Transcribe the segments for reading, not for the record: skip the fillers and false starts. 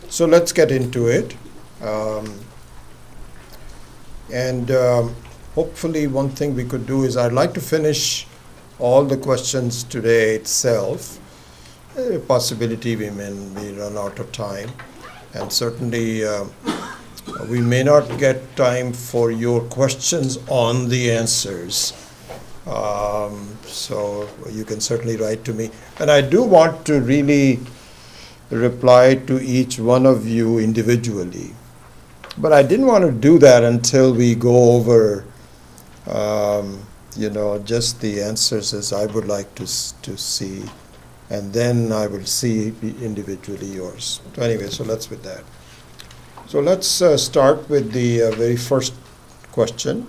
So let's get into it. And hopefully one thing we could do is I'd like to finish all the questions today itself. A possibility we may run out of time. And certainly we may not get time for your questions on the answers. So you can certainly write to me. And I do want to really reply to each one of you individually. But I didn't want to do that until we go over, just the answers as I would like to see. And then I will see individually yours. So anyway, so let's with that. So let's start with the very first question.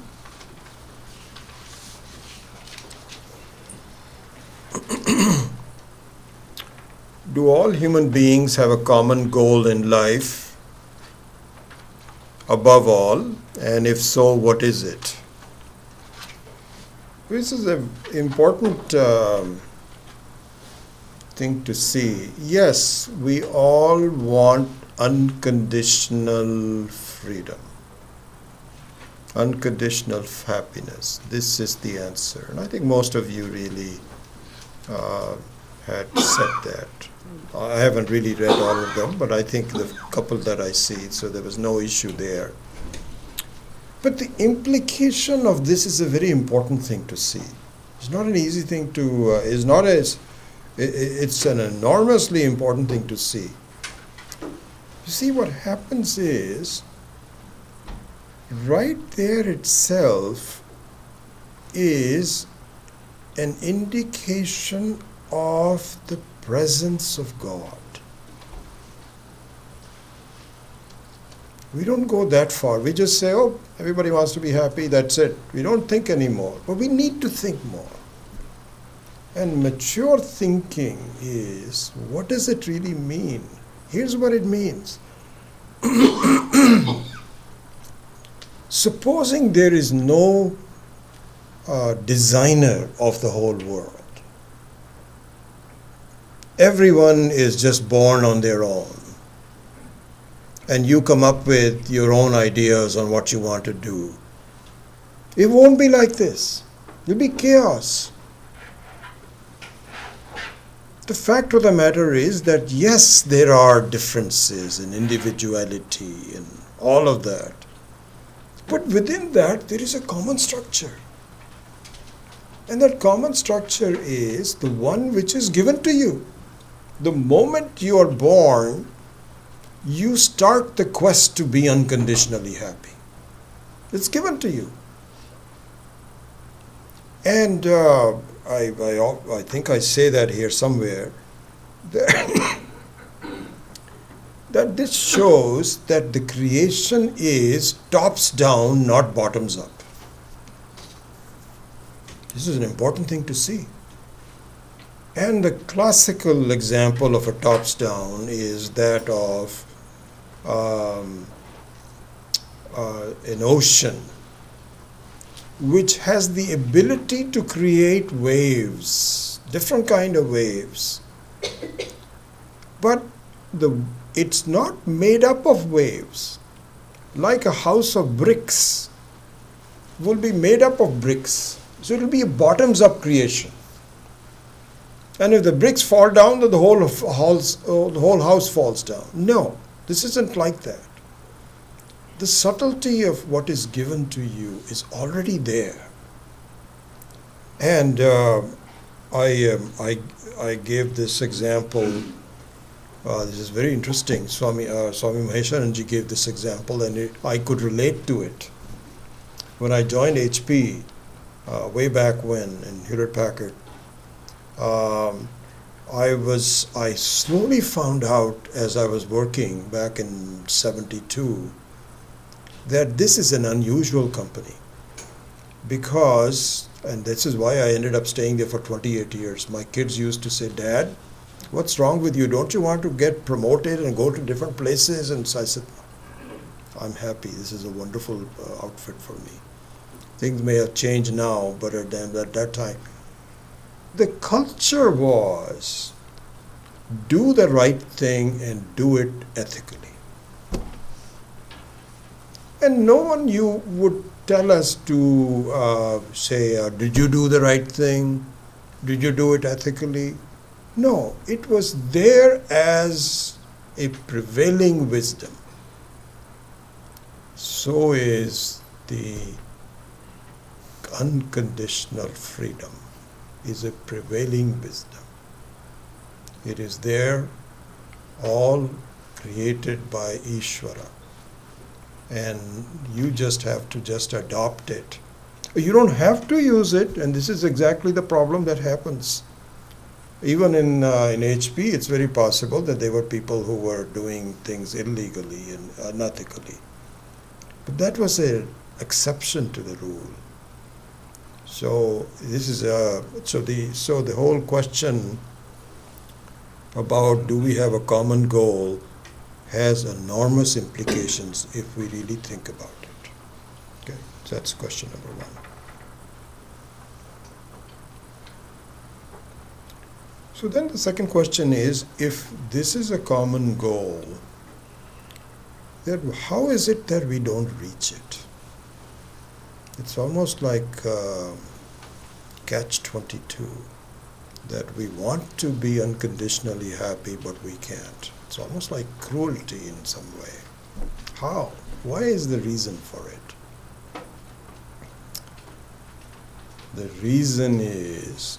Do all human beings have a common goal in life, above all? And if so, what is it? This is an important thing to see. Yes, we all want unconditional freedom, unconditional happiness. This is the answer. And I think most of you really had said that. I haven't really read all of them, but I think the couple that I see, so there was no issue there. But the implication of this is a very important thing to see. It's not an easy thing to, it's an enormously important thing to see. You see, what happens is, right there itself is an indication of the presence of God. We don't go that far. We just say, oh, everybody wants to be happy, that's it. We don't think anymore. But we need to think more. And mature thinking is, what does it really mean? Here's what it means. Supposing there is no designer of the whole world. Everyone is just born on their own. And you come up with your own ideas on what you want to do. It won't be like this. It'll be chaos. The fact of the matter is that yes, there are differences in individuality and all of that. But within that, there is a common structure. And that common structure is the one which is given to you. The moment you are born, you start the quest to be unconditionally happy. It's given to you. And I think I say that here somewhere, that this shows that the creation is tops down, not bottoms up. This is an important thing to see. And the classical example of a tops down is that of an ocean which has the ability to create waves, different kind of waves. But it's not made up of waves. Like a house of bricks will be made up of bricks. So it will be a bottoms-up creation. And if the bricks fall down, then the whole house falls down. No, this isn't like that. The subtlety of what is given to you is already there. And I gave this example. This is very interesting. Swami Maheswaranji gave this example, and I could relate to it. When I joined HP, way back when in Hewlett-Packard, I slowly found out as I was working back in 72 that this is an unusual company because, and this is why I ended up staying there for 28 years. My kids used to say, Dad, what's wrong with you? Don't you want to get promoted and go to different places? And so I said, I'm happy. This is a wonderful outfit for me. Things may have changed now, but at that time, the culture was do the right thing and do it ethically. And no one you would tell us to say, did you do the right thing? Did you do it ethically? No, it was there as a prevailing wisdom. So is the unconditional freedom is a prevailing wisdom. It is there, all created by Ishvara. And you just have to just adopt it. You don't have to use it, and this is exactly the problem that happens. Even in HP, it's very possible that there were people who were doing things illegally and unethically. But that was an exception to the rule. So this is so the whole question about do we have a common goal has enormous implications if we really think about it. Okay, so that's question number one. So then the second question is, if this is a common goal, then how is it that we don't reach it? It's almost like catch-22, that we want to be unconditionally happy, but we can't. It's almost like cruelty in some way. How? Why is the reason for it? The reason is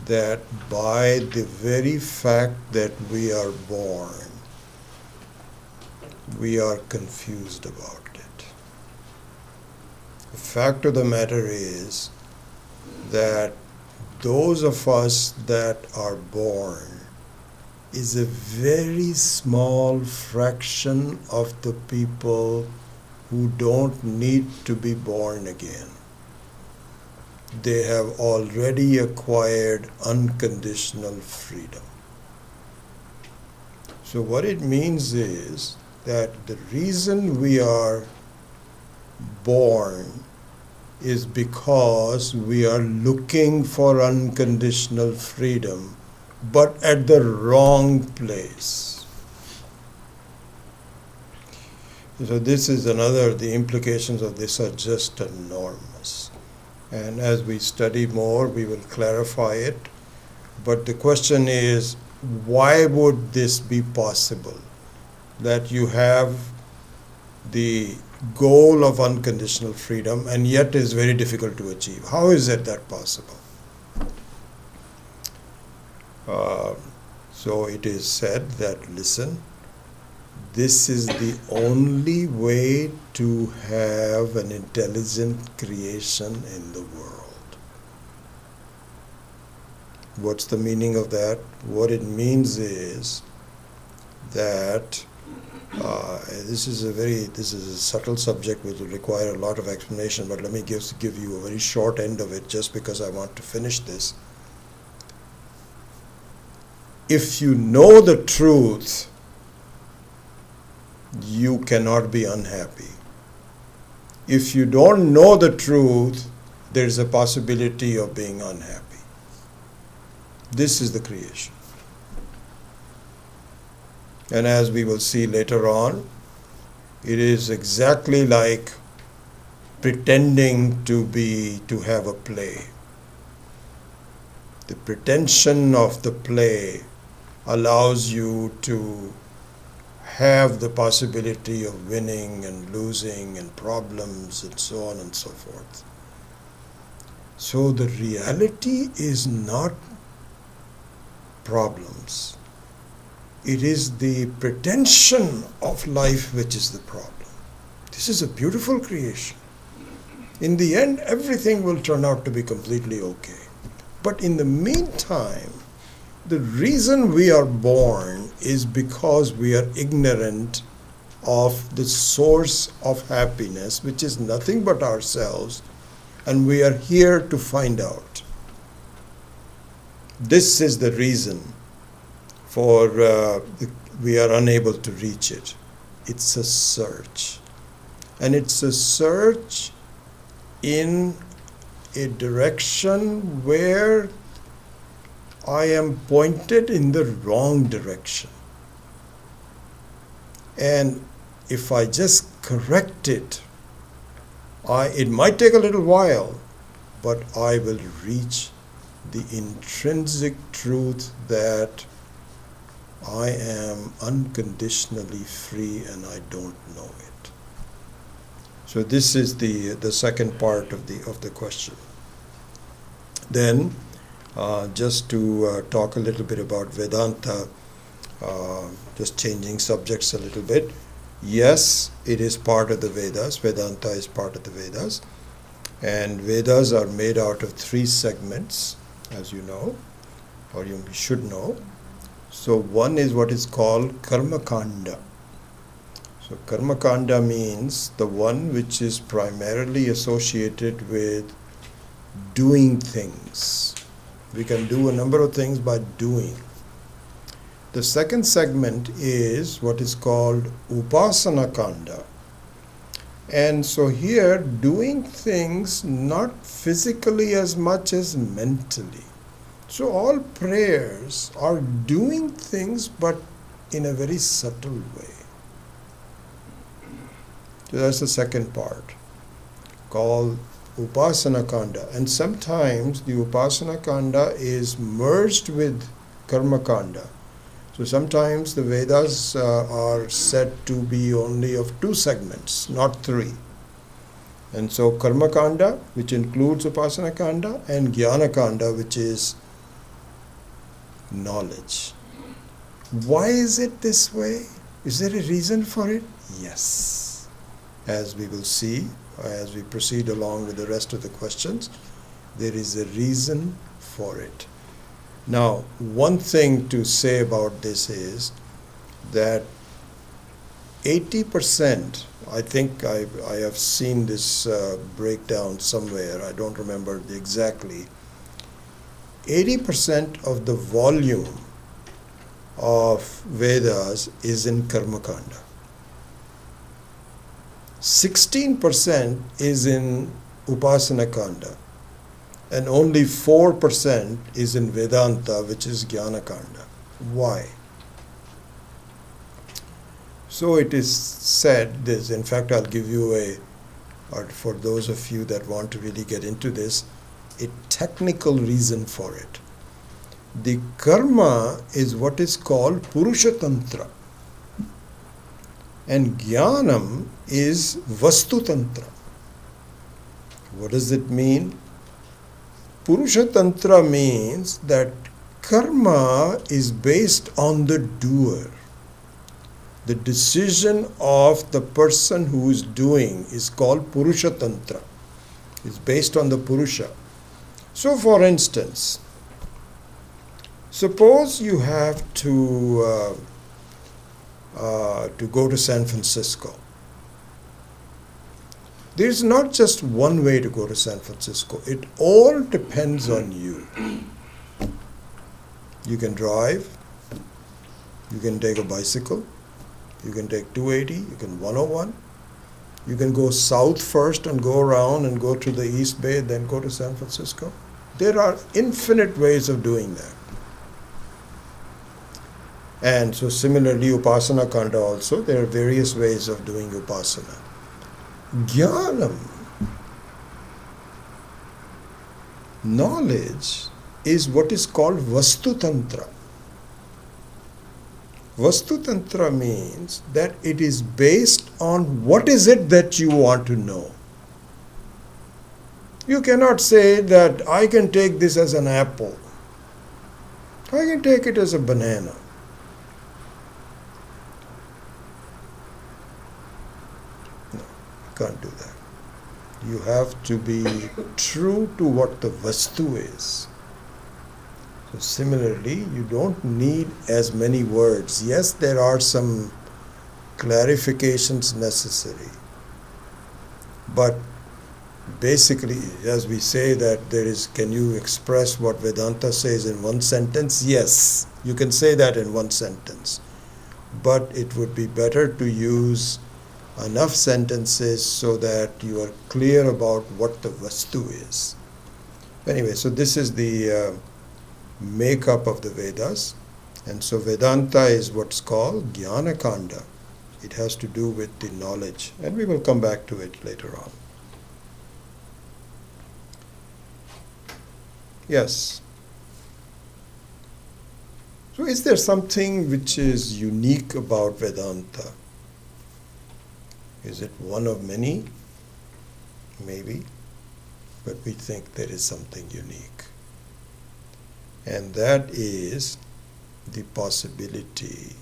that by the very fact that we are born, we are confused about it. The fact of the matter is that those of us that are born is a very small fraction of the people who don't need to be born again. They have already acquired unconditional freedom. So what it means is that the reason we are born is because we are looking for unconditional freedom, but at the wrong place. So this is the implications of this are just enormous. And as we study more, we will clarify it. But the question is, why would this be possible? That you have the goal of unconditional freedom and yet is very difficult to achieve. How is it that possible? So it is said that, listen, this is the only way to have an intelligent creation in the world. What's the meaning of that? What it means is that this is a subtle subject which will require a lot of explanation, but let me give you a very short end of it just because I want to finish this. If you know the truth, you cannot be unhappy. If you don't know the truth, there's a possibility of being unhappy. This is the creation. And as we will see later on, it is exactly like pretending to have a play. The pretension of the play allows you to have the possibility of winning and losing and problems and so on and so forth. So the reality is not problems. It is the pretension of life which is the problem. This is a beautiful creation. In the end, everything will turn out to be completely okay. But in the meantime, the reason we are born is because we are ignorant of the source of happiness, which is nothing but ourselves, and we are here to find out. This is the reason for we are unable to reach it. It's a search. And it's a search in a direction where I am pointed in the wrong direction. And if I just correct it, it might take a little while, but I will reach the intrinsic truth that I am unconditionally free and I don't know it. So this is the second part of the question. Then, just to talk a little bit about Vedanta, just changing subjects a little bit. Yes, it is part of the Vedas. Vedanta is part of the Vedas. And Vedas are made out of 3 segments, as you know, or you should know. So one is what is called Karma Kanda. So Karma Kanda means the one which is primarily associated with doing things. We can do a number of things by doing. The second segment is what is called Upasana Kanda. And so here, doing things not physically as much as mentally. So all prayers are doing things but in a very subtle way. So that's the second part, called Upasana Kanda. And sometimes the Upasana Kanda is merged with Karma Kanda. So sometimes the Vedas are said to be only of 2 segments, not 3. And so Karma Kanda, which includes Upasana Kanda, and Jnana Kanda, which is knowledge. Why is it this way? Is there a reason for it? Yes. As we will see, as we proceed along with the rest of the questions, there is a reason for it. Now, one thing to say about this is that 80%, I think I have seen this breakdown somewhere, I don't remember exactly, 80% of the volume of Vedas is in Karma Kanda. 16% is in Upasana Kanda. And only 4% is in Vedanta, which is Jnana Kanda. Why? So it is said this, in fact I'll give you or for those of you that want to really get into this, a technical reason for it. The karma is what is called Purusha Tantra. And Jnanam is Vastu Tantra. What does it mean? Purusha Tantra means that karma is based on the doer. The decision of the person who is doing is called Purusha Tantra. It's based on the Purusha. So for instance, suppose you have to go to San Francisco. There's not just one way to go to San Francisco. It all depends on you. You can drive, you can take a bicycle, you can take 280, you can 101, you can go south first and go around and go to the East Bay, then go to San Francisco. There are infinite ways of doing that. And so similarly, Upasana Kanda also, there are various ways of doing Upasana. Jnanam, knowledge, is what is called Vastu Tantra. Vastu Tantra means that it is based on what is it that you want to know. You cannot say that I can take this as an apple. I can take it as a banana. Can't do that. You have to be true to what the Vastu is. So similarly, you don't need as many words. Yes, there are some clarifications necessary. But basically, as we say that there is, can you express what Vedanta says in one sentence? Yes, you can say that in one sentence. But it would be better to use enough sentences so that you are clear about what the Vastu is. Anyway, so this is the makeup of the Vedas. And so Vedanta is what's called Jnana Kanda. It has to do with the knowledge, and we will come back to it later on. Yes. So is there something which is unique about Vedanta? Is it one of many? Maybe. But we think there is something unique. And that is the possibility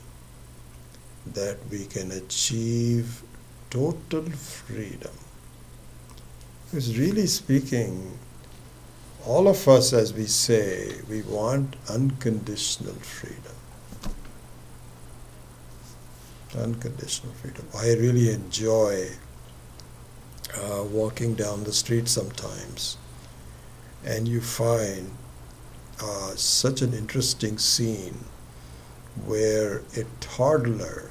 that we can achieve total freedom. Because really speaking, all of us, as we say, we want unconditional freedom. Unconditional freedom. I really enjoy walking down the street sometimes, and you find such an interesting scene where a toddler,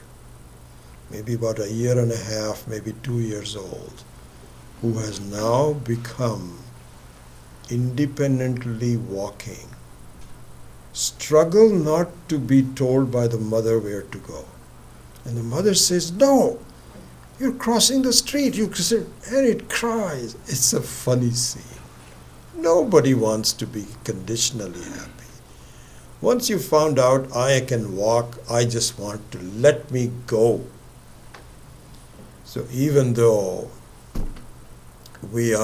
maybe about a year and a half, maybe 2 years old, who has now become independently walking, struggle not to be told by the mother where to go. And the mother says, "No, you're crossing the street," and it cries. It's a funny scene. Nobody wants to be conditionally happy. Once you found out I can walk, I just want to let me go. So even though we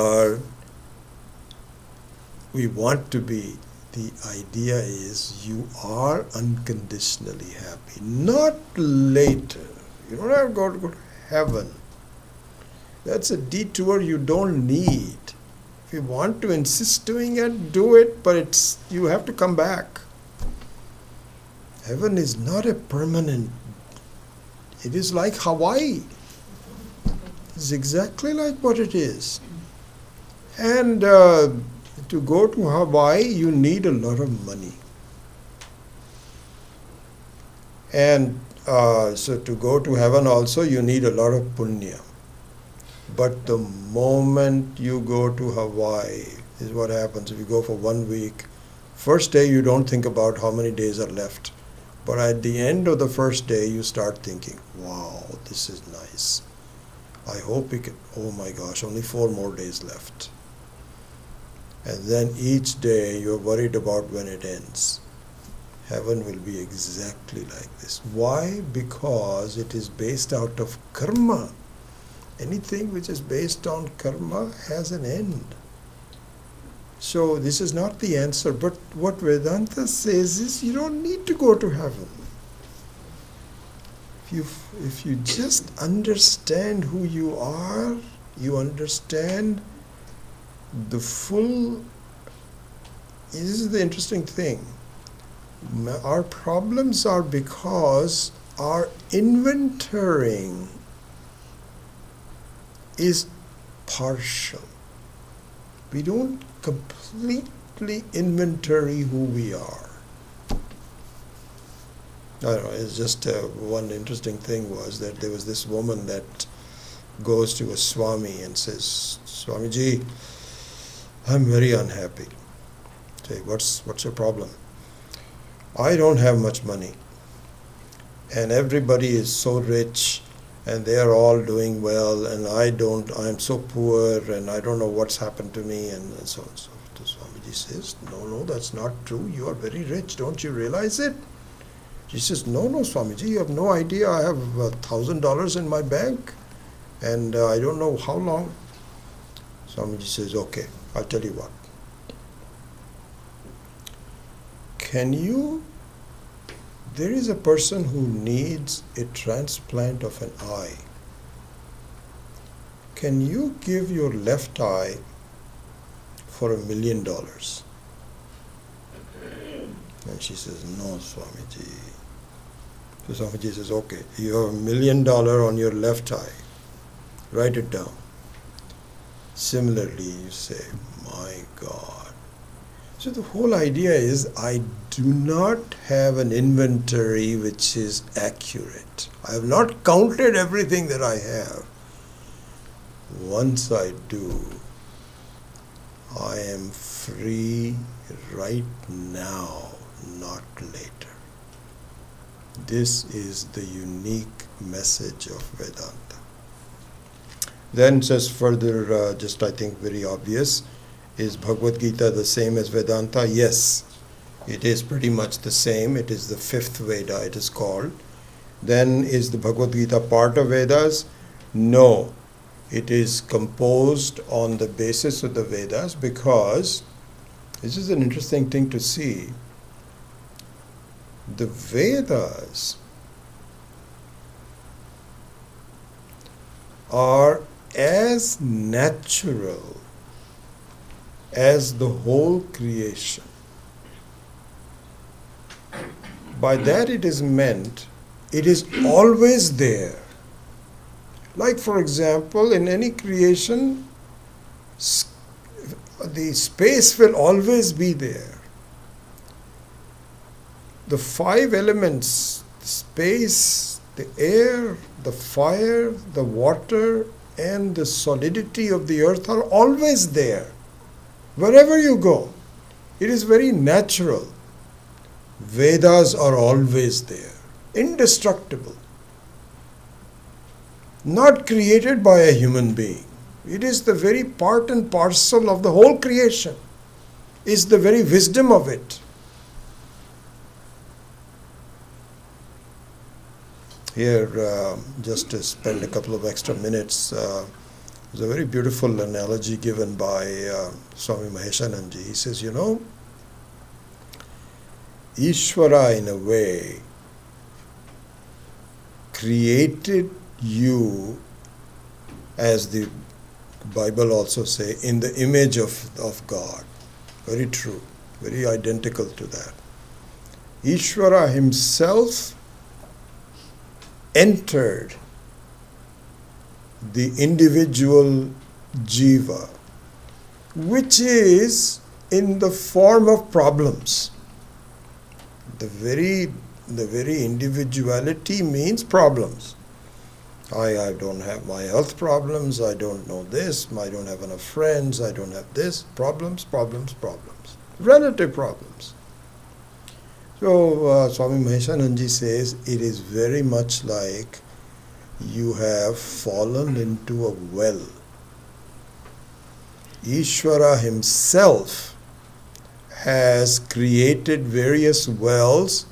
want to be, the idea is you are unconditionally happy, not later. You don't have to go to heaven. That's a detour you don't need. If you want to insist doing it, do it, but you have to come back. Heaven is not a permanent. It is like Hawaii. It's exactly like what it is. And to go to Hawaii, you need a lot of money. And so to go to heaven also, you need a lot of punya. But the moment you go to Hawaii, is what happens. If you go for 1 week, first day you don't think about how many days are left. But at the end of the first day, you start thinking, wow, this is nice. I hope we can, oh my gosh, only 4 more days left. And then each day you're worried about when it ends. Heaven will be exactly like this. Why? Because it is based out of karma. Anything which is based on karma has an end. So this is not the answer, but what Vedanta says is you don't need to go to heaven. If you just understand who you are, you understand the full. This is the interesting thing. Our problems are because our inventorying is partial. We don't completely inventory who we are. I don't know, it's just one interesting thing was that there was this woman that goes to a Swami and says, "Swamiji, I'm very unhappy." Say, what's your problem? "I don't have much money. And everybody is so rich and they are all doing well, and I'm so poor, and I don't know what's happened to me," and so on. So the Swamiji says, no, that's not true. You are very rich. Don't you realize it? She says, no, Swamiji, you have no idea. I have $1,000 in my bank, and I don't know how long. Swamiji says, okay, I'll tell you what. There is a person who needs a transplant of an eye. Can you give your left eye for $1 million? And she says, no, Swamiji. So Swamiji says, okay, you have $1 million on your left eye. Write it down. Similarly, you say, my God. So the whole idea is I do not have an inventory which is accurate. I have not counted everything that I have. Once I do, I am free right now. not later. This is the unique message of Vedanta. Then just further, just I think very obvious, is Bhagavad Gita the same as Vedanta? Yes, it is pretty much the same. It is the fifth Veda, it is called. Then is the Bhagavad Gita part of Vedas? No, it is composed on the basis of the Vedas, because this is an interesting thing to see. The Vedas are as natural as the whole creation. By that it is meant, it is always there. Like for example, in any creation, the space will always be there. The five elements, the space, the air, the fire, the water, and the solidity of the earth are always there. Wherever you go, it is very natural. Vedas are always there, indestructible, not created by a human being. It is the very part and parcel of the whole creation, is the very wisdom of it. Here, just to spend a couple of extra minutes, there's a very beautiful analogy given by Swami Maheshananji. He says, Ishvara in a way created you, as the Bible also say, in the image of God. Very true, very identical to that. Ishvara himself entered the individual jiva, which is in the form of problems. The very individuality means problems. I don't have my health problems, I don't know this, I don't have enough friends, I don't have this. Problems. Relative problems. So Swami Maheshananji says it is very much like you have fallen into a well. Ishvara himself has created various wells,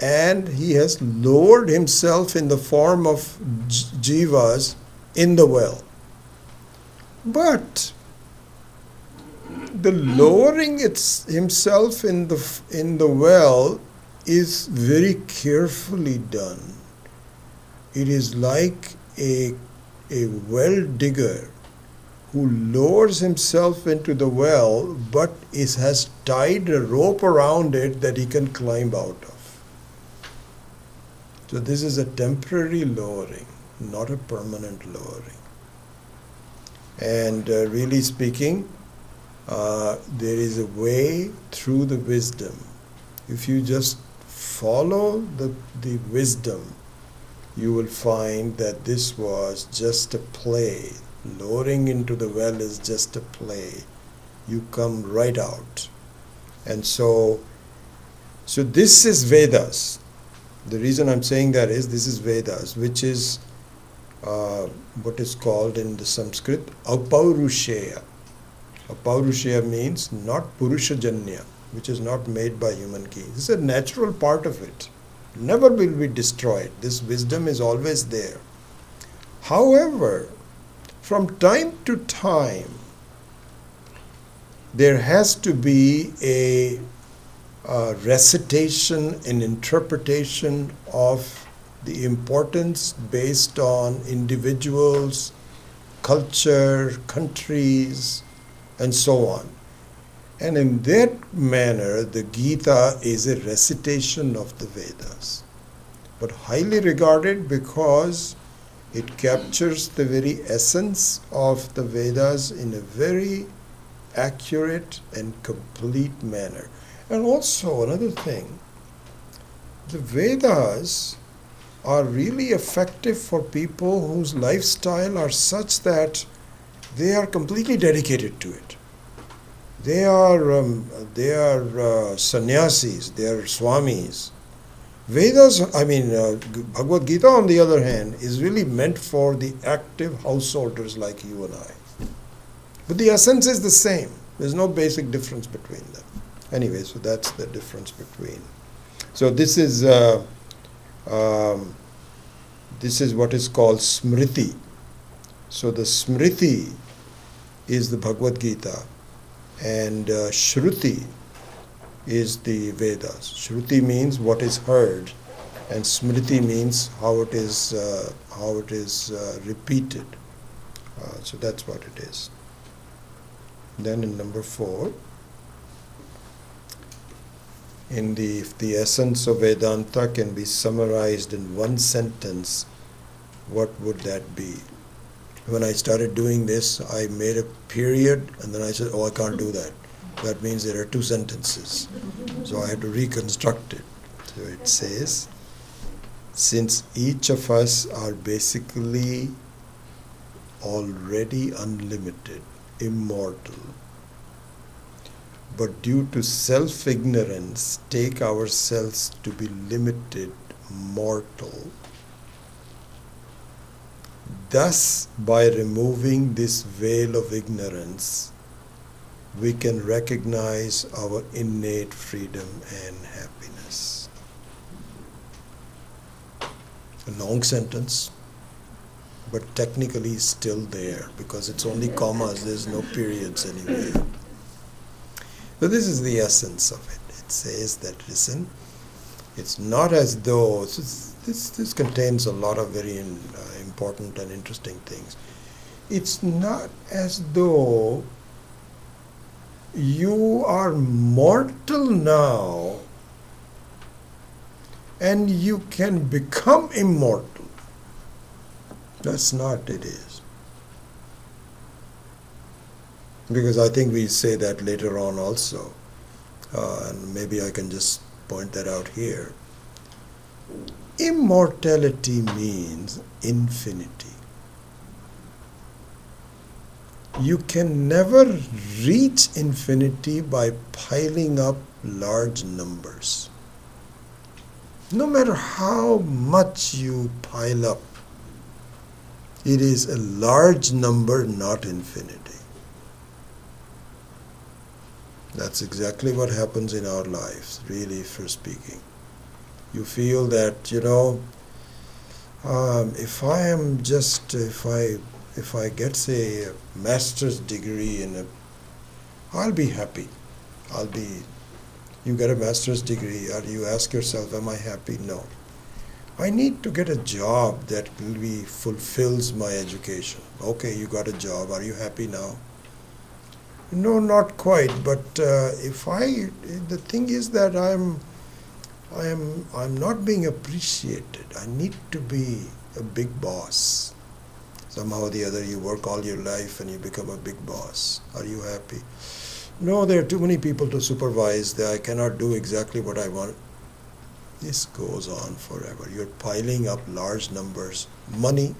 and he has lowered himself in the form of jivas in the well. But the lowering himself in the well is very carefully done. It is like a well digger who lowers himself into the well, but has tied a rope around it that he can climb out of. So this is a temporary lowering, not a permanent lowering. And really speaking, there is a way through the wisdom. If you just follow the wisdom, you will find that this was just a play. Lowering into the well is just a play. You come right out. And so this is Vedas. The reason I'm saying that is this is Vedas, which is what is called in the Sanskrit Apaurusheya. Apaurusheya means not Purushajanya, which is not made by human beings. This is a natural part of it. Never will be destroyed. This wisdom is always there. However, from time to time, there has to be a recitation and interpretation of the importance based on individuals, culture, countries, and so on. And in that manner, the Gita is a recitation of the Vedas, but highly regarded because it captures the very essence of the Vedas in a very accurate and complete manner. And also another thing, the Vedas are really effective for people whose lifestyle are such that they are completely dedicated to it. They are sannyasis, they are swamis. Vedas, Bhagavad Gita on the other hand, is really meant for the active householders like you and I. But the essence is the same. There's no basic difference between them. Anyway, so that's the difference between. So this is what is called Smriti. So the Smriti is the Bhagavad Gita, and Shruti is the Vedas. Shruti means what is heard, and Smriti means how it is repeated. So that's what it is. Then in number 4, if the essence of Vedanta can be summarized in one sentence, what would that be? When I started doing this, I made a period and then I said, I can't do that. That means there are 2 sentences. So I had to reconstruct it. So it says, since each of us are basically already unlimited, immortal, but due to self-ignorance take ourselves to be limited, mortal. Thus, by removing this veil of ignorance, we can recognize our innate freedom and happiness. A long sentence, but technically still there because it's only commas, there's no periods anyway. So this is the essence of it. It says that, listen, it's not as though, this contains a lot of very important and interesting things. It's not as though you are mortal now and you can become immortal. That's not it is. Because I think we say that later on also. And maybe I can just point that out here. Immortality means infinity. You can never reach infinity by piling up large numbers. No matter how much you pile up, it is a large number, not infinity. That's exactly what happens in our lives, really, for speaking. You feel that, if I get, say, a master's degree I'll be happy. You get a master's degree, or you ask yourself, am I happy? No. I need to get a job that really fulfills my education. Okay, you got a job. Are you happy now? No, not quite. But the thing is that I'm not being appreciated. I need to be a big boss. Somehow or the other, you work all your life and you become a big boss. Are you happy? No, there are too many people to supervise that I cannot do exactly what I want. This goes on forever. You're piling up large numbers. Money,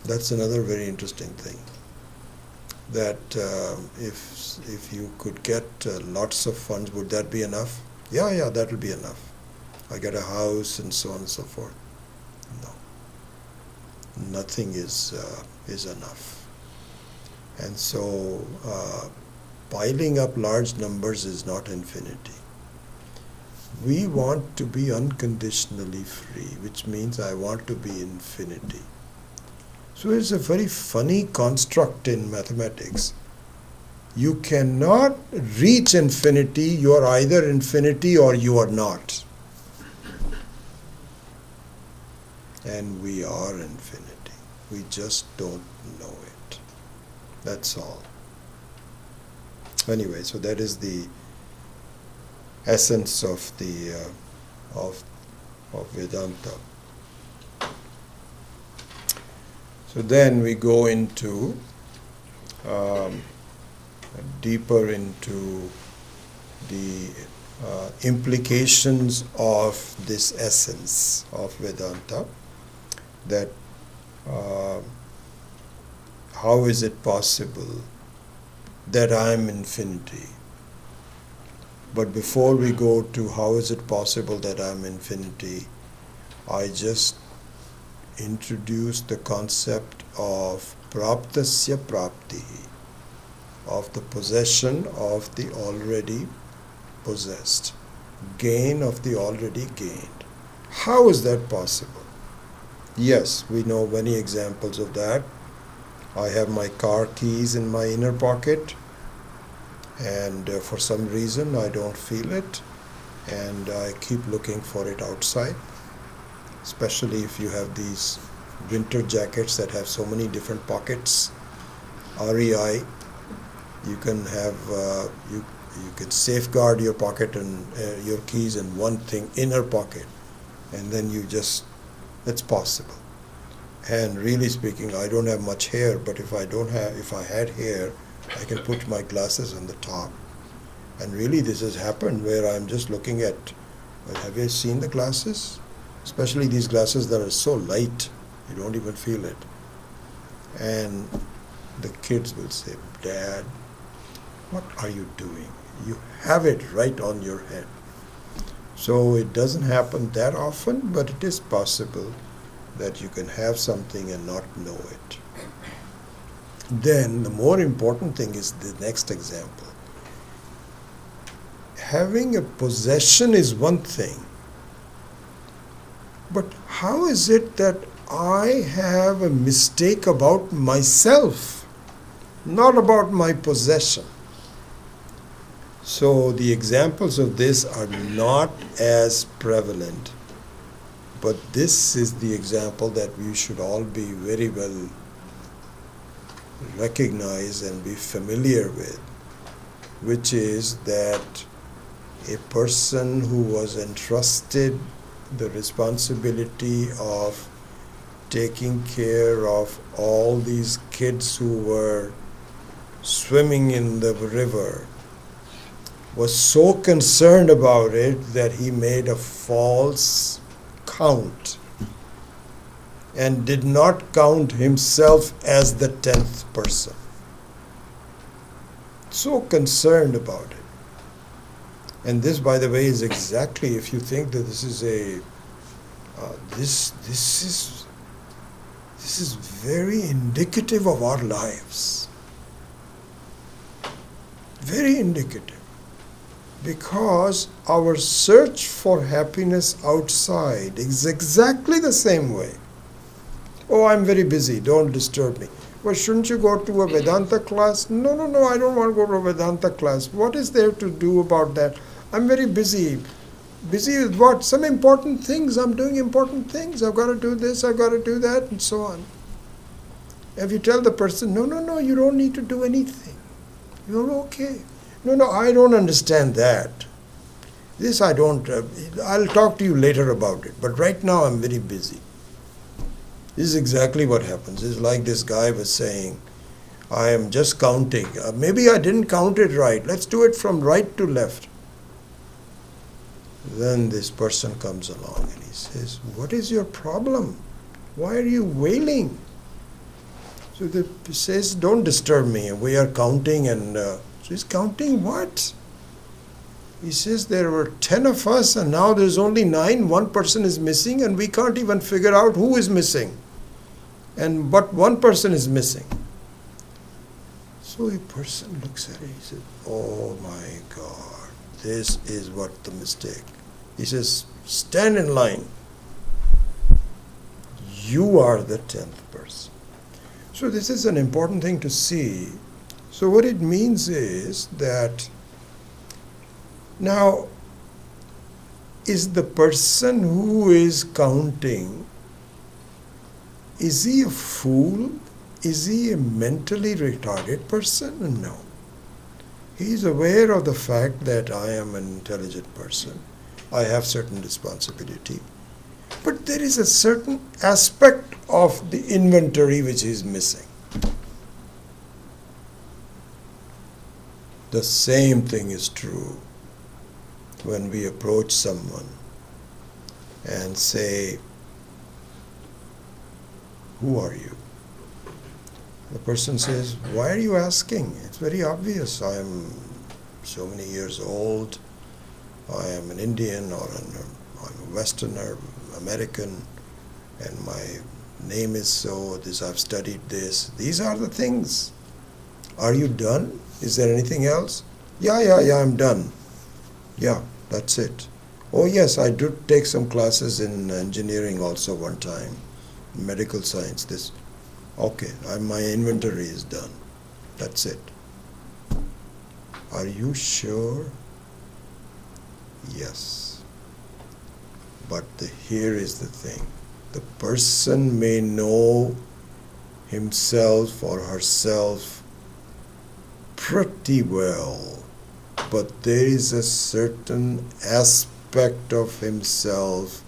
that's another very interesting thing. That if you could get lots of funds, would that be enough? Yeah, that will be enough. I get a house and so on and so forth. No. Nothing is enough. And so piling up large numbers is not infinity. We want to be unconditionally free, which means I want to be infinity. So it's a very funny construct in mathematics. You cannot reach infinity. You are either infinity or you are not. And we are infinity. We just don't know it. That's all. Anyway, so that is the essence of the of Vedanta. So then we go into deeper into the implications of this essence of Vedanta, that how is it possible that I am infinity. But before we go to how is it possible that I am infinity, I just introduce the concept of praptasya prapti, of the possession of the already possessed, gain of the already gained. How is that possible? Yes, we know many examples of that. I have my car keys in my inner pocket, and for some reason I don't feel it, and I keep looking for it outside, especially if you have these winter jackets that have so many different pockets. REI, you can have you can safeguard your pocket and your keys in one thing, inner pocket, and then it's possible. And really speaking, I don't have much hair, but if I had hair, I can put my glasses on the top. And really this has happened where I'm just looking at, have you seen the glasses? Especially these glasses that are so light, you don't even feel it. And the kids will say, Dad, what are you doing? You have it right on your head. So it doesn't happen that often, but it is possible that you can have something and not know it. Then the more important thing is the next example. Having a possession is one thing, but how is it that I have a mistake about myself, not about my possession? So the examples of this are not as prevalent, but this is the example that we should all be very well recognize and be familiar with, which is that a person who was entrusted the responsibility of taking care of all these kids who were swimming in the river was so concerned about it that he made a false count and did not count himself as the 10th person. So concerned about it. And this, by the way, is exactly, if you think that this is this is very indicative of our lives. Very indicative. Because our search for happiness outside is exactly the same way. Oh, I'm very busy, don't disturb me. Well, shouldn't you go to a Vedanta class? No, I don't want to go to a Vedanta class. What is there to do about that? I'm very busy. Busy with what? Some important things. I'm doing important things. I've got to do this, I've got to do that, and so on. If you tell the person, no, you don't need to do anything. You're okay. No, I don't understand that. This I don't, I'll talk to you later about it. But right now I'm very busy. This is exactly what happens. It's like this guy was saying, I am just counting. Maybe I didn't count it right. Let's do it from right to left. Then this person comes along and he says, what is your problem? Why are you wailing? So he says, don't disturb me. We are counting and so he's counting what? He says there were 10 of us and now there's only 9. One person is missing and we can't even figure out who is missing. But one person is missing. So a person looks at it, he says, oh my God, this is what the mistake. He says, stand in line. You are the 10th person. So this is an important thing to see. So what it means is that now, is the person who is counting, is he a fool? Is he a mentally retarded person? No. He is aware of the fact that I am an intelligent person. I have certain responsibility. But there is a certain aspect of the inventory which is missing. The same thing is true when we approach someone and say, who are you? The person says, why are you asking? It's very obvious. I am so many years old. I am an Indian or I'm a Westerner, American, and my name is so, this, I've studied this. These are the things. Are you done? Is there anything else? Yeah, I'm done. Yeah, that's it. Oh yes, I did take some classes in engineering also one time, medical science, this. Okay, my inventory is done. That's it. Are you sure? Yes. But here is the thing. The person may know himself or herself pretty well, but there is a certain aspect of himself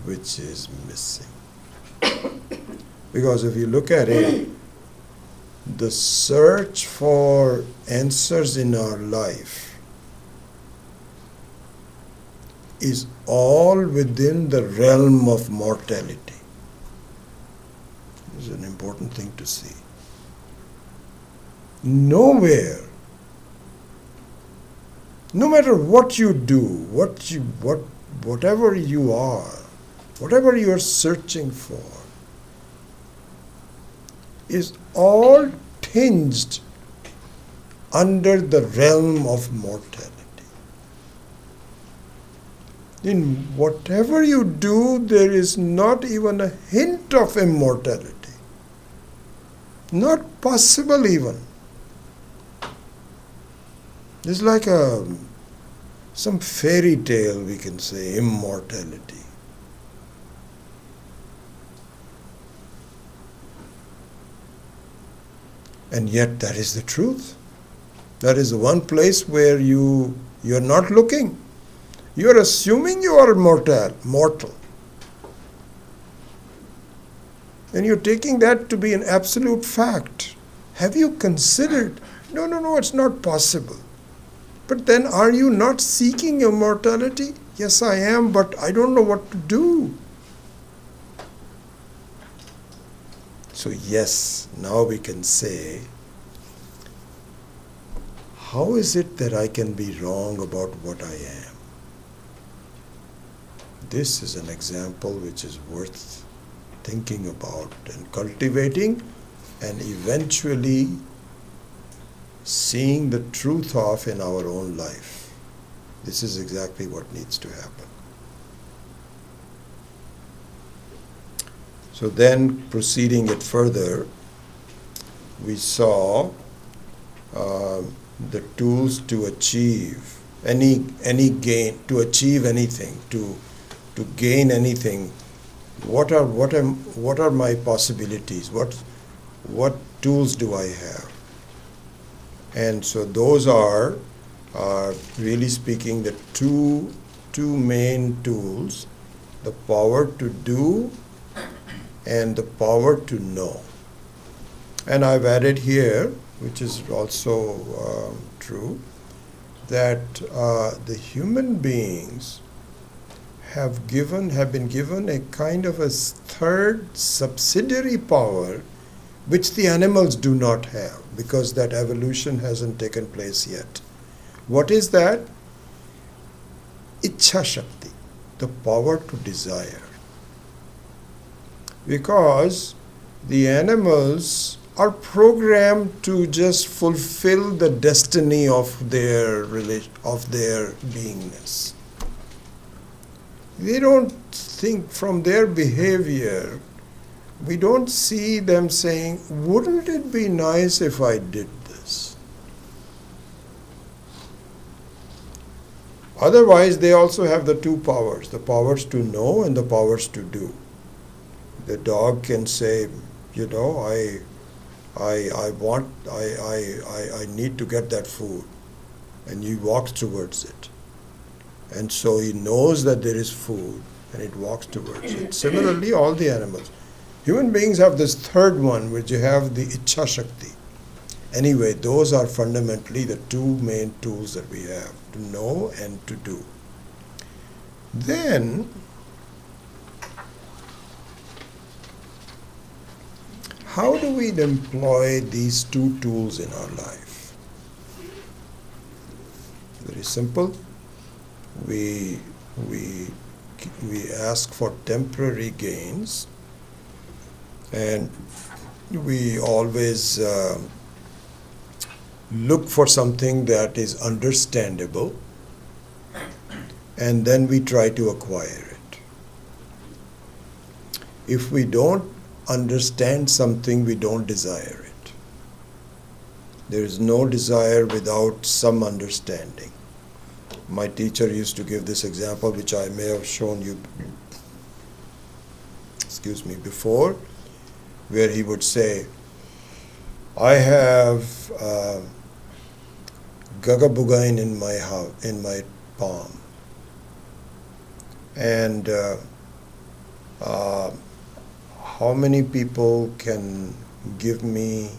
which is missing. Because if you look at it, the search for answers in our life is all within the realm of mortality. This is an important thing to see. Nowhere, no matter what you do, whatever you are, whatever you are searching for, is all tinged under the realm of mortality. In whatever you do, there is not even a hint of immortality. Not possible even. It's like some fairy tale, we can say, immortality. And yet that is the truth. That is the one place where you're not looking. You are assuming you are mortal. And you're taking that to be an absolute fact. Have you considered? No, it's not possible. But then are you not seeking immortality? Yes, I am, but I don't know what to do. So yes, now we can say, how is it that I can be wrong about what I am? This is an example which is worth thinking about and cultivating and eventually seeing the truth of in our own life. This is exactly what needs to happen. So then, proceeding it further, we saw the tools to achieve any gain, to achieve anything, to gain anything. What are my possibilities? What tools do I have? And so those are really speaking the two main tools: the power to do and the power to know. And I've added here, which is also true, that the human beings have been given a kind of a third subsidiary power which the animals do not have, because that evolution hasn't taken place yet. What is that? Ichha Shakti, the power to desire. Because the animals are programmed to just fulfill the destiny of their beingness. They don't think, from their behavior, we don't see them saying, wouldn't it be nice if I did this? Otherwise, they also have the two powers, the powers to know and the powers to do. The dog can say, I need to get that food, and he walks towards it. And so he knows that there is food, and it walks towards it. Similarly, all the animals. Human beings have this third one, which you have the Ichha Shakti. Anyway, those are fundamentally the two main tools that we have, to know and to do. Then, How do we employ these two tools in our life? Very simple. We ask for temporary gains, and we always look for something that is understandable, and then we try to acquire it. If we don't understand something, we don't desire it. There is no desire without some understanding. My teacher used to give this example, which I may have shown you, before, where he would say, I have gagabugain in my palm, and how many people can give me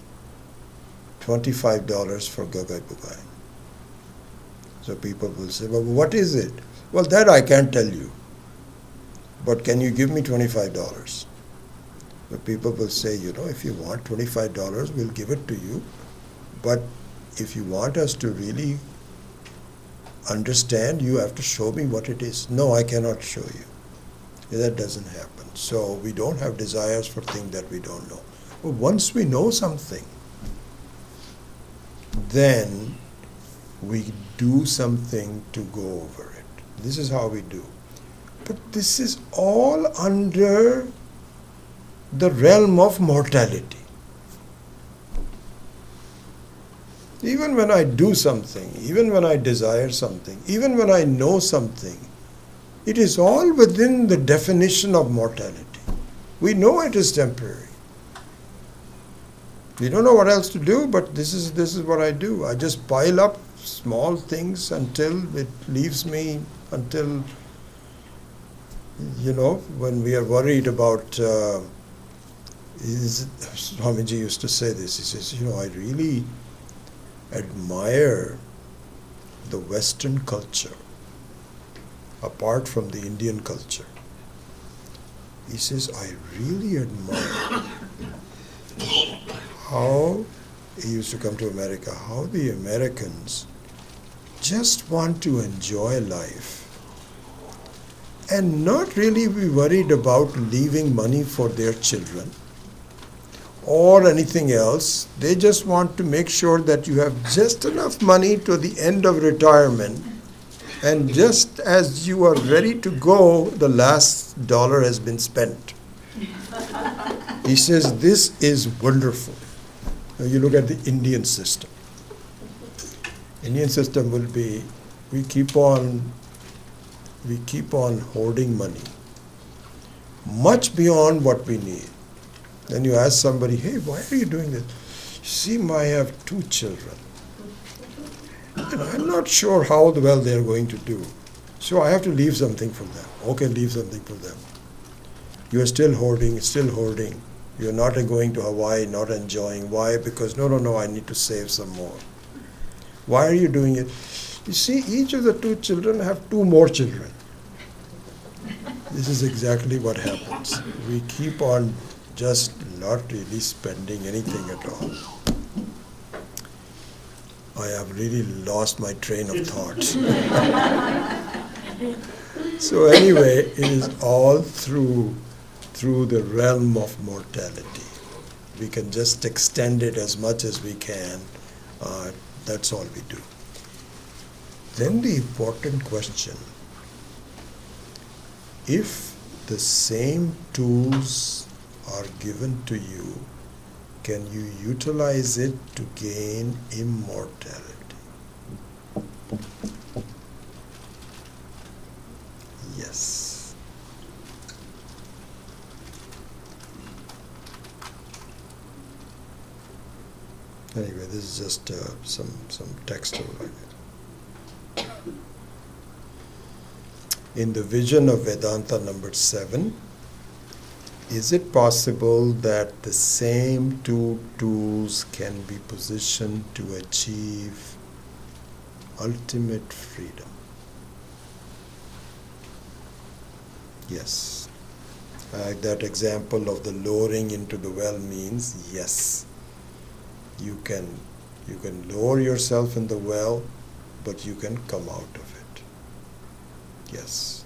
$25 for gagabugain? So people will say, well, what is it? Well, that I can't tell you. But can you give me $25? The people will say, if you want $25, we'll give it to you. But if you want us to really understand, you have to show me what it is. No, I cannot show you. That doesn't happen. So we don't have desires for things that we don't know. But once we know something, then we do something to go over it. This is how we do. But this is all under the realm of mortality. Even when I do something, even when I desire something, even when I know something, it is all within the definition of mortality. We know it is temporary. We don't know what else to do, but this is what I do. I just pile up small things until it leaves me, until, when we are worried about, Swamiji used to say this, he says, I really admire the Western culture, apart from the Indian culture. He says, I really admire how, he used to come to America, how the Americans just want to enjoy life and not really be worried about leaving money for their children or anything else. They just want to make sure that you have just enough money to the end of retirement, and just as you are ready to go, the last dollar has been spent. He says, this is wonderful. Now you look at the Indian system. Indian system will be, we keep on hoarding money, much beyond what we need. Then you ask somebody, hey, why are you doing this? See, I have 2 children. And I'm not sure how well they're going to do. So I have to leave something for them. Okay, leave something for them. You are still hoarding. You're not going to Hawaii, not enjoying. Why? Because no, I need to save some more. Why are you doing it? You see, each of the 2 children have 2 more children. This is exactly what happens. We keep on just not really spending anything at all. I have really lost my train of thoughts. So anyway, it is all through the realm of mortality. We can just extend it as much as we can. That's all we do. Then the important question, if the same tools are given to you, can you utilize it to gain immortality? Yes. Anyway, this is just some textual. In the vision of Vedanta number 7, is it possible that the same 2 tools can be positioned to achieve ultimate freedom? Yes. That example of the lowering into the well means, yes, you can lower yourself in the well, but you can come out of it. Yes.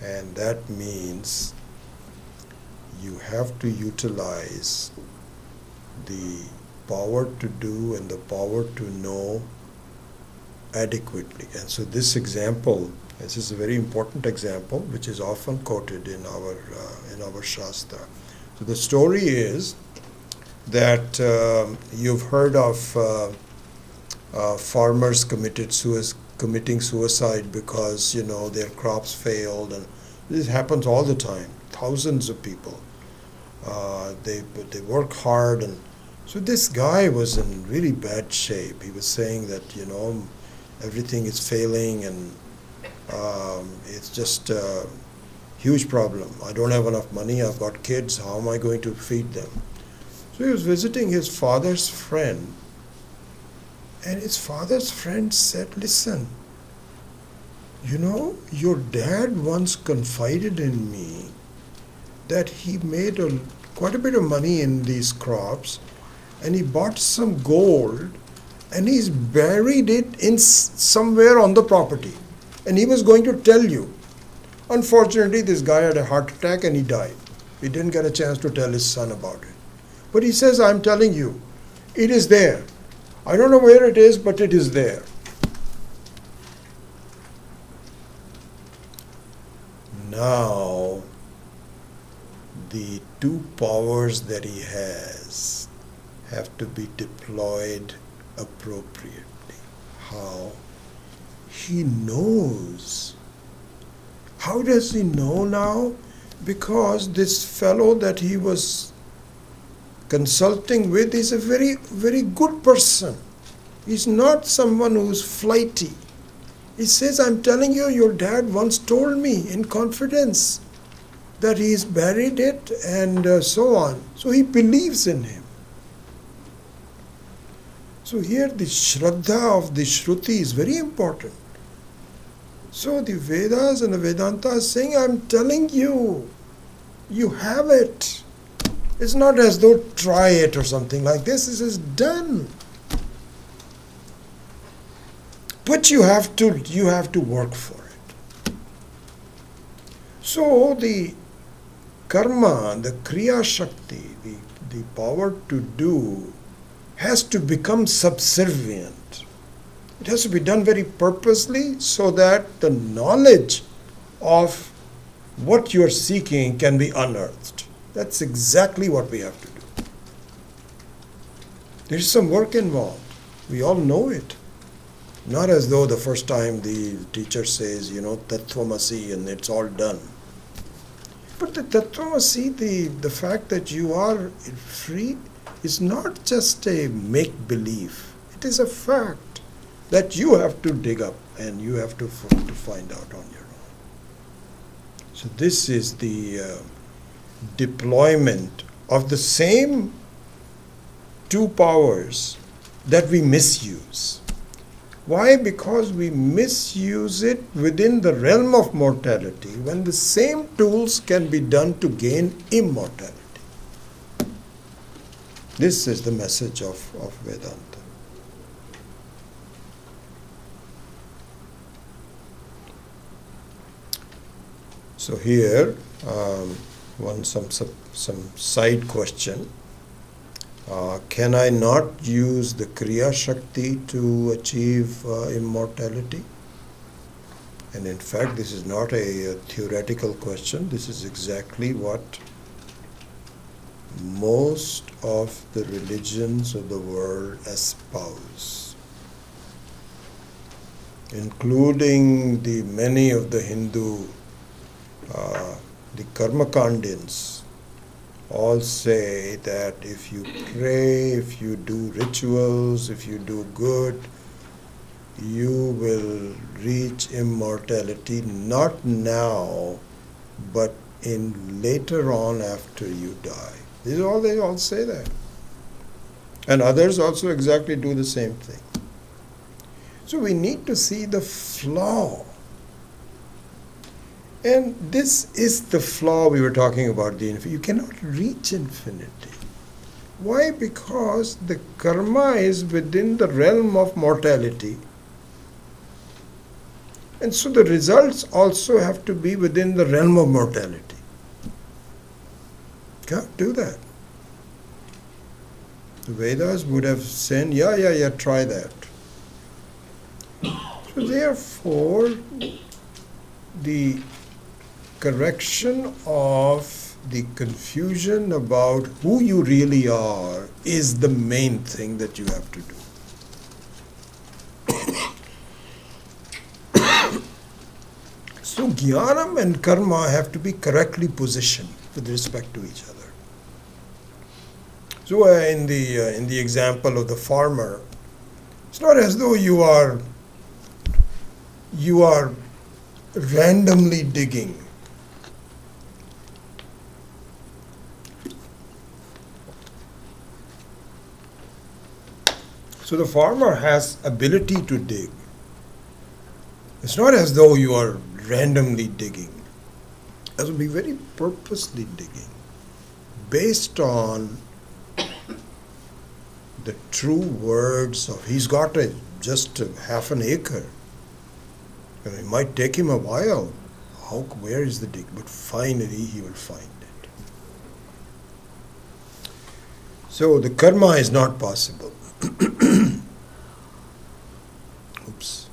And that means you have to utilize the power to do and the power to know adequately. And so this example, this is a very important example which is often quoted in our Shastra. So the story is that you've heard of farmers committing suicide because their crops failed, and this happens all the time. Thousands of people. They work hard, and so this guy was in really bad shape. He was saying that everything is failing, and it's just a huge problem. I don't have enough money. I've got kids. How am I going to feed them? So he was visiting his father's friend, and his father's friend said, "Listen, your dad once confided in me that he made quite a bit of money in these crops, and he bought some gold, and he's buried it in somewhere on the property, and he was going to tell you. Unfortunately, this guy had a heart attack and he died. He didn't get a chance to tell his son about it. But he says, I'm telling you, it is there. I don't know where it is, but it is there." Now, the two powers that he has have to be deployed appropriately. How? He knows. How does he know now? Because this fellow that he was consulting with is a very, very good person. He's not someone who's flighty. He says, I'm telling you, your dad once told me in confidence that he's buried it and so on. So he believes in him. So here the Shraddha of the Shruti is very important. So the Vedas and the Vedanta is saying, I'm telling you, you have it. It's not as though try it or something like this. This is done. But you have to work for it. So the karma, the kriya shakti, the power to do, has to become subservient. It has to be done very purposely so that the knowledge of what you're seeking can be unearthed. That's exactly what we have to do. There's some work involved. We all know it. Not as though the first time the teacher says, Tattvamasi, and it's all done. But the Tattvamasi, the fact that you are free, is not just a make-believe. It is a fact that you have to dig up and you have to find out on your own. So this is the deployment of the same two powers that we misuse. Why? Because we misuse it within the realm of mortality when the same tools can be done to gain immortality. This is the message of Vedanta. So here, some side question. Can I not use the Kriya Shakti to achieve immortality? And in fact, this is not a theoretical question. This is exactly what most of the religions of the world espouse, including many of the Hindu, the Karmakandians, all say that if you pray, if you do rituals, if you do good, you will reach immortality, not now, but in later on after you die. They all say that. And others also exactly do the same thing. So we need to see the flaw. And this is the flaw we were talking about. You cannot reach infinity. Why? Because the karma is within the realm of mortality. And so the results also have to be within the realm of mortality. Can't do that. The Vedas would have said, yeah, try that. So therefore, the correction of the confusion about who you really are is the main thing that you have to do. So jnanam and karma have to be correctly positioned with respect to each other. So in the example of the farmer, it's not as though you are randomly digging. So the farmer has ability to dig. It's not as though you are randomly digging. It will be very purposely digging, based on the true words of, he's got just half an acre. It might take him a while. Where is the dig? But finally he will find it. So the karma is not possible. Oops.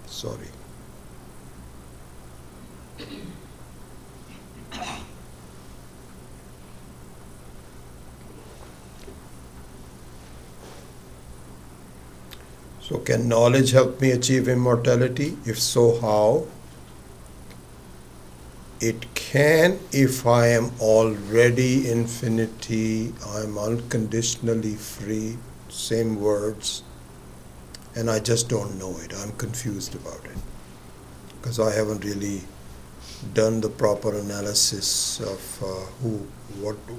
Sorry. So can knowledge help me achieve immortality? If so, how? It can if I am already infinity, I am unconditionally free, same words, and I just don't know it. I'm confused about it because I haven't really done the proper analysis of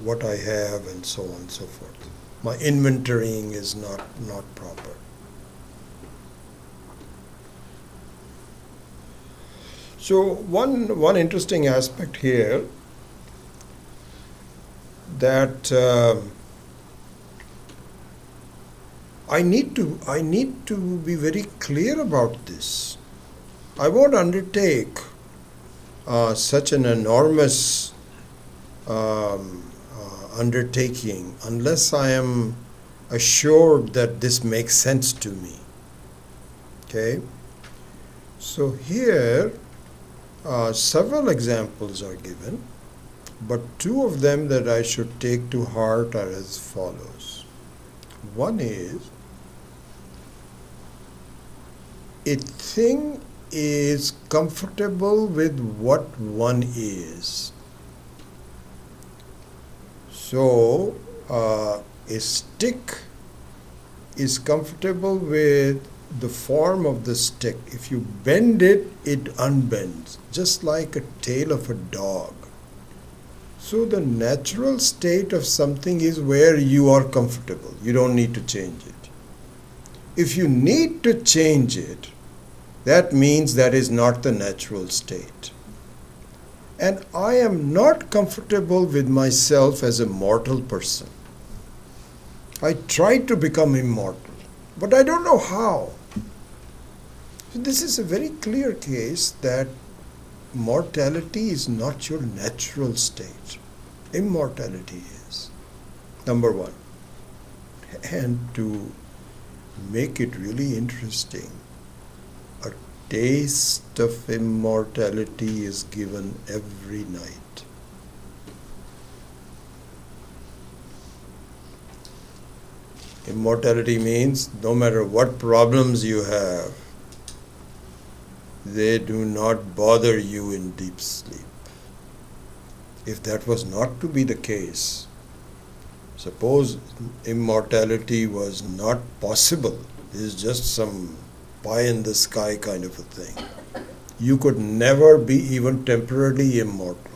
what I have and so on and so forth. My inventorying is not proper. So one interesting aspect here that I need to be very clear about this. I won't undertake such an enormous undertaking unless I am assured that this makes sense to me. Okay? So here several examples are given, but two of them that I should take to heart are as follows. One is, a thing is comfortable with what one is. So a stick is comfortable with the form of the stick. If you bend it, it unbends, just like a tail of a dog. So the natural state of something is where you are comfortable. You don't need to change it. If you need to change it, that means that is not the natural state. And I am not comfortable with myself as a mortal person. I try to become immortal, but I don't know how. So this is a very clear case that mortality is not your natural state. Immortality is. Number one. And to make it really interesting, a taste of immortality is given every night. Immortality means no matter what problems you have, they do not bother you in deep sleep. If that was not to be the case, suppose immortality was not possible, it is just some pie in the sky kind of a thing, you could never be even temporarily immortal.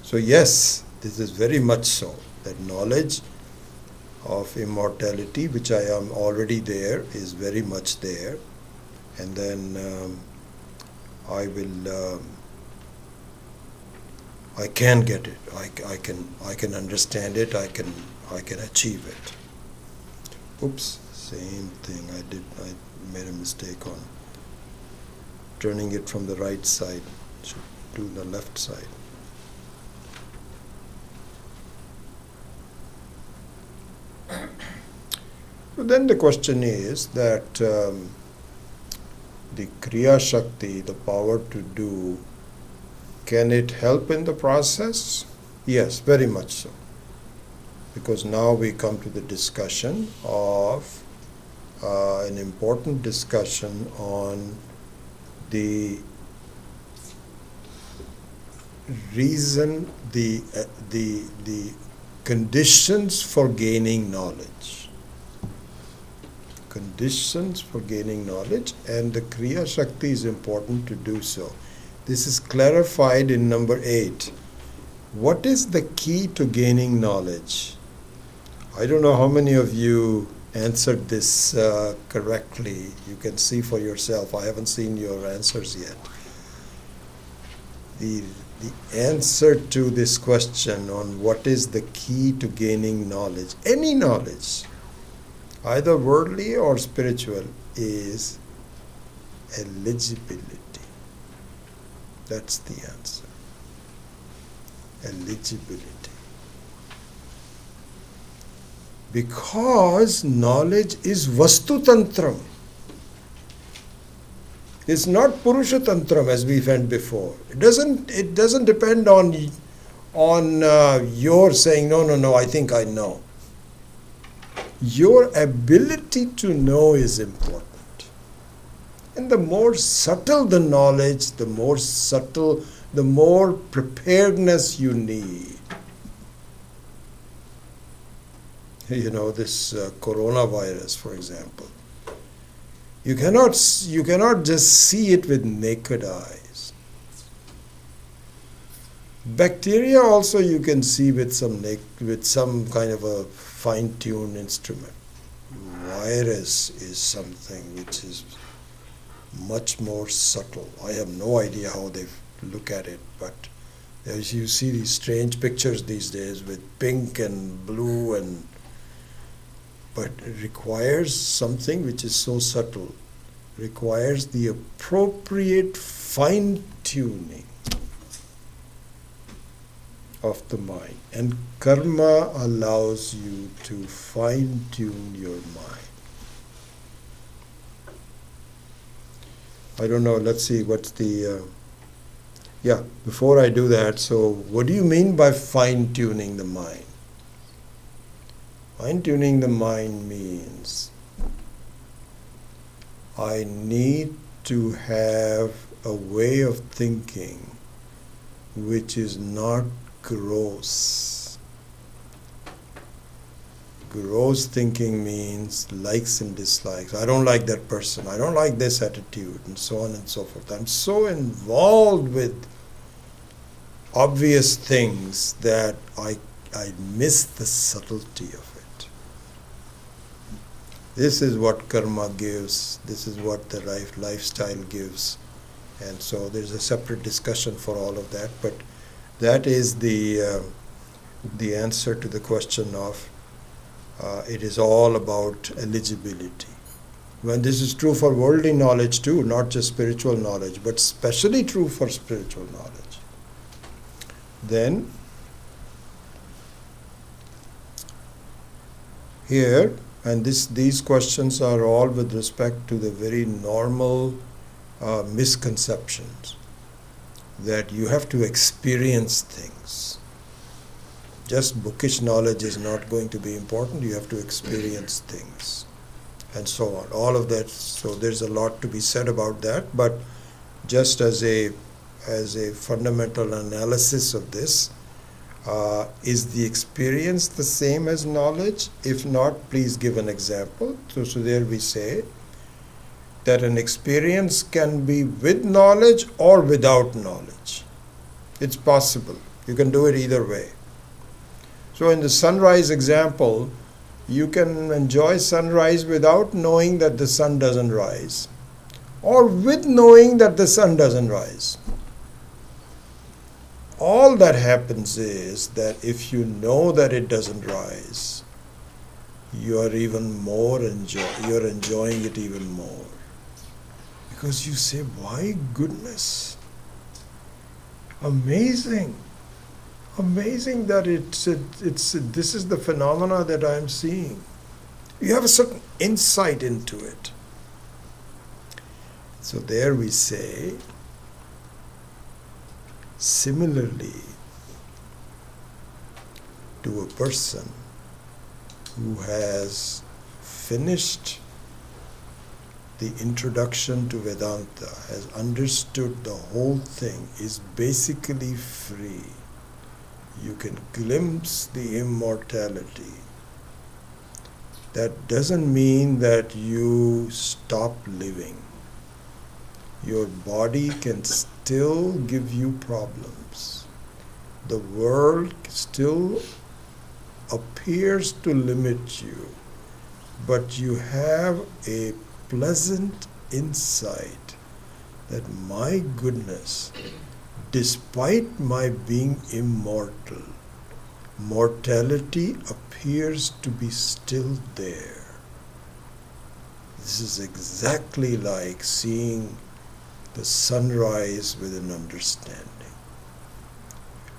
So yes, this is very much so, that knowledge of immortality, which I am already there, is very much there, and then I can get it. I can understand it. I can achieve it. Oops, same thing. I made a mistake on turning it from the right side. Should do the left side. So then the question is that the Kriya Shakti, the power to do, can it help in the process? Yes, very much so. Because now we come to the discussion of an important discussion on the reason, the conditions for gaining knowledge. Conditions for gaining knowledge, and the Kriya Shakti is important to do so. This is clarified in number 8. What is the key to gaining knowledge? I don't know how many of you answered this correctly. You can see for yourself. I haven't seen your answers yet. The answer to this question on what is the key to gaining knowledge, any knowledge, either worldly or spiritual, is eligibility. That's the answer. Eligibility. Because knowledge is Vastu Tantram. It's not Purusha Tantram as we went before. It doesn't depend on your saying, no, I think I know. Your ability to know is important. And the more subtle the knowledge, the more preparedness you need. This coronavirus, for example. You cannot just see it with naked eyes. Bacteria also you can see with some kind of a fine-tuned instrument. Virus is something which is much more subtle. I have no idea how they look at it, but as you see these strange pictures these days with pink and blue, but it requires something which is so subtle, requires the appropriate fine-tuning of the mind. And karma allows you to fine-tune your mind. I don't know, let's see what's the... before I do that, so what do you mean by fine-tuning the mind? Fine-tuning the mind means I need to have a way of thinking which is not gross. Gross thinking means likes and dislikes. I don't like that person. I don't like this attitude, and so on and so forth. I'm so involved with obvious things that I miss the subtlety of it. This is what karma gives. This is what the lifestyle gives. And so there's a separate discussion for all of that. But that is the answer to the question of it is all about eligibility. When this is true for worldly knowledge too, not just spiritual knowledge, but especially true for spiritual knowledge. Then here, and these questions are all with respect to the very normal misconceptions that you have to experience things. Just bookish knowledge is not going to be important. You have to experience things, and so on. All of that. So there's a lot to be said about that. But just as a fundamental analysis of this, is the experience the same as knowledge? If not, please give an example. So there we say that an experience can be with knowledge or without knowledge. It's possible. You can do it either way. So in the sunrise example, You can enjoy sunrise without knowing that the sun doesn't rise, or with knowing that the sun doesn't rise. All that happens is that if you know that it doesn't rise, you're enjoying it even more. Because you say, why goodness? Amazing. Amazing that this is the phenomena that I'm seeing. You have a certain insight into it. So there we say, similarly to a person who has finished the introduction to Vedanta, has understood the whole thing, is basically free. You can glimpse the immortality. That doesn't mean that you stop living. Your body can still give you problems. The world still appears to limit you, but you have a pleasant insight that, my goodness, despite my being immortal, mortality appears to be still there. This is exactly like seeing the sunrise with an understanding.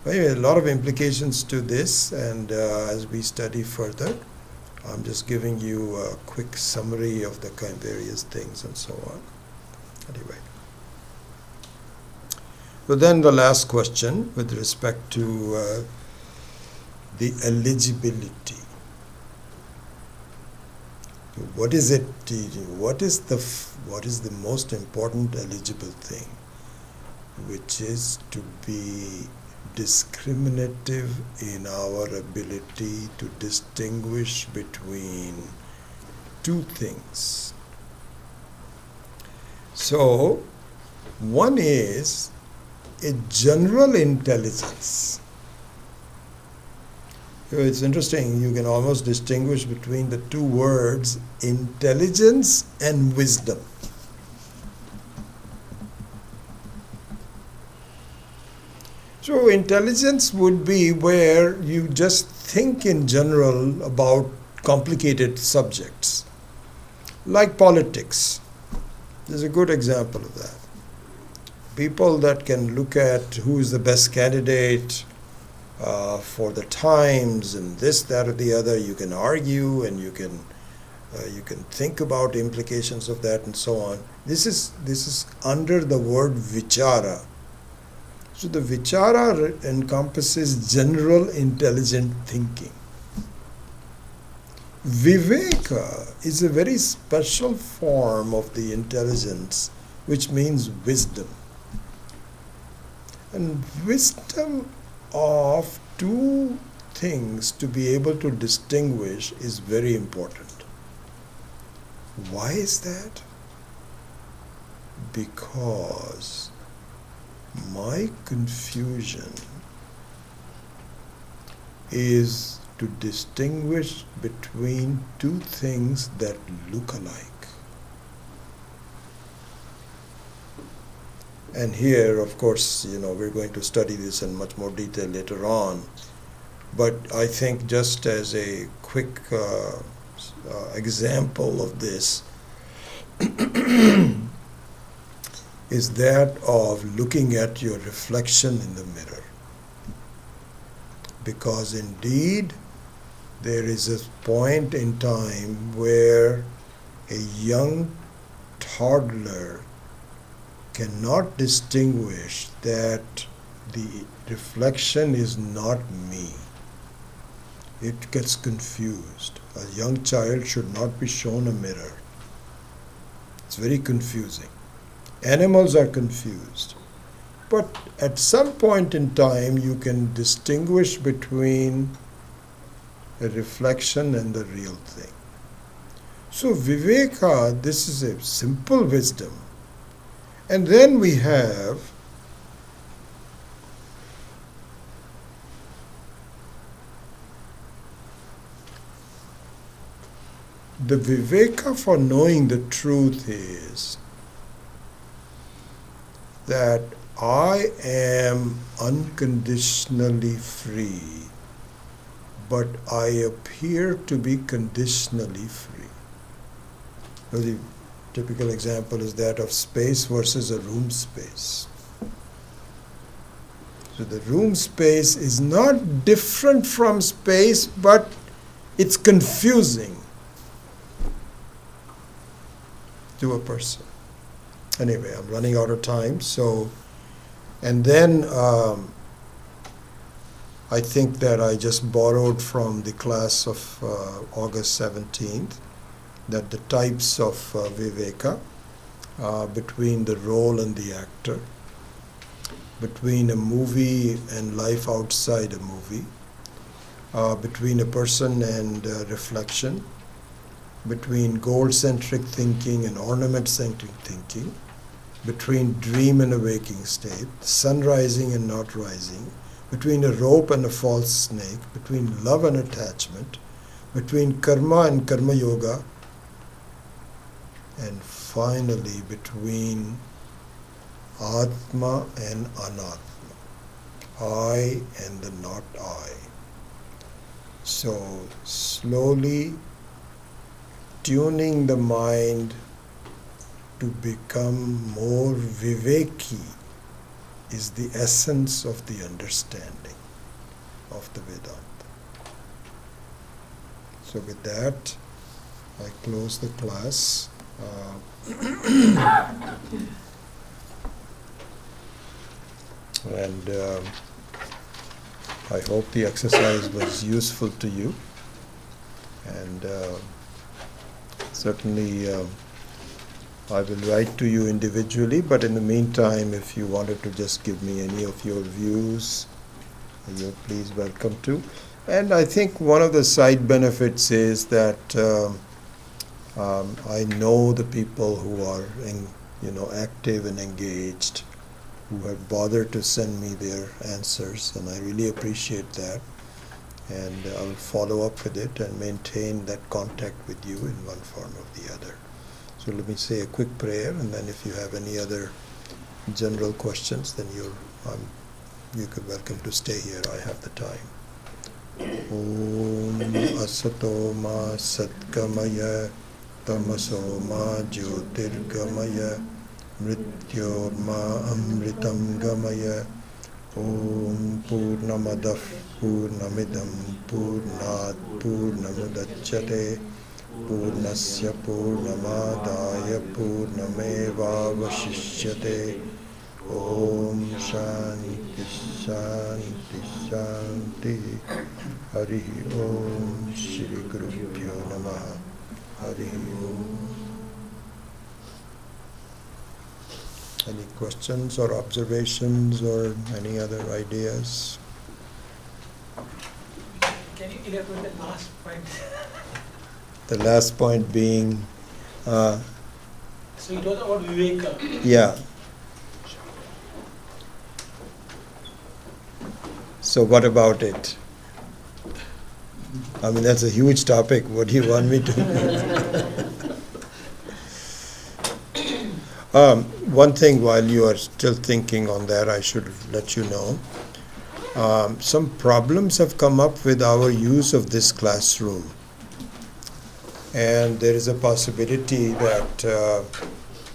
Anyway, a lot of implications to this, and as we study further, I'm just giving you a quick summary of the various things and so on. Anyway. So then the last question with respect to the eligibility. What is it? What is the most important eligible thing? Which is to be discriminative in our ability to distinguish between two things. So, one is a general intelligence. It's interesting, you can almost distinguish between the two words intelligence and wisdom. So intelligence would be where you just think in general about complicated subjects, like politics. There's a good example of that. People that can look at who is the best candidate for the times and this, that, or the other. You can argue and you can think about implications of that and so on. This is under the word vichara. So the vichara encompasses general intelligent thinking. Viveka is a very special form of the intelligence, which means wisdom. And wisdom of two things to be able to distinguish is very important. Why is that? Because my confusion is to distinguish between two things that look alike. And here, of course, we're going to study this in much more detail later on. But I think just as a quick example of this is that of looking at your reflection in the mirror. Because indeed, there is a point in time where a young toddler cannot distinguish that the reflection is not me. It gets confused. A young child should not be shown a mirror. It's very confusing. Animals are confused. But at some point in time, you can distinguish between a reflection and the real thing. So Viveka, this is a simple wisdom. And then we have the viveka for knowing the truth is that I am unconditionally free, but I appear to be conditionally free. So the typical example is that of space versus a room space. So the room space is not different from space, but it's confusing to a person. Anyway, I'm running out of time. So, and then I think that I just borrowed from the class of August 17th that the types of viveka between the role and the actor, between a movie and life outside a movie, between a person and reflection, between goal-centric thinking and ornament-centric thinking, between dream and a waking state, sun rising and not rising, between a rope and a false snake, between love and attachment, between karma and karma yoga, and finally between Atma and Anatma, I and the not I. So slowly tuning the mind to become more viveki is the essence of the understanding of the Vedanta. So with that, I close the class. And I hope the exercise was useful to you, and certainly I will write to you individually, but in the meantime, if you wanted to just give me any of your views, you're please welcome to. And I think one of the side benefits is that I know the people who are active and engaged, who have bothered to send me their answers, and I really appreciate that. And I will follow up with it and maintain that contact with you in one form or the other. So let me say a quick prayer, and then if you have any other general questions, then you could welcome to stay here. I have the time. Om Asato Ma Satgamaya Tamaso Ma Jyotirgamaya Mrityorma Amritam Gamaya. Om Purnamadah Purnamidam Purnat Purnamudachyate Purnasya Purnamadaya Purnamevavashishyate. Om Shanti Shanti Shanti. Hari Om Shri Gurubhyo Namaha. Hari Om. Any questions or observations or any other ideas? Can you elaborate the last point? The last point being... so it was about Viveka. Yeah. So what about it? I mean, that's a huge topic. What do you want me to... One thing, while you are still thinking on that, I should let you know. Some problems have come up with our use of this classroom. And there is a possibility that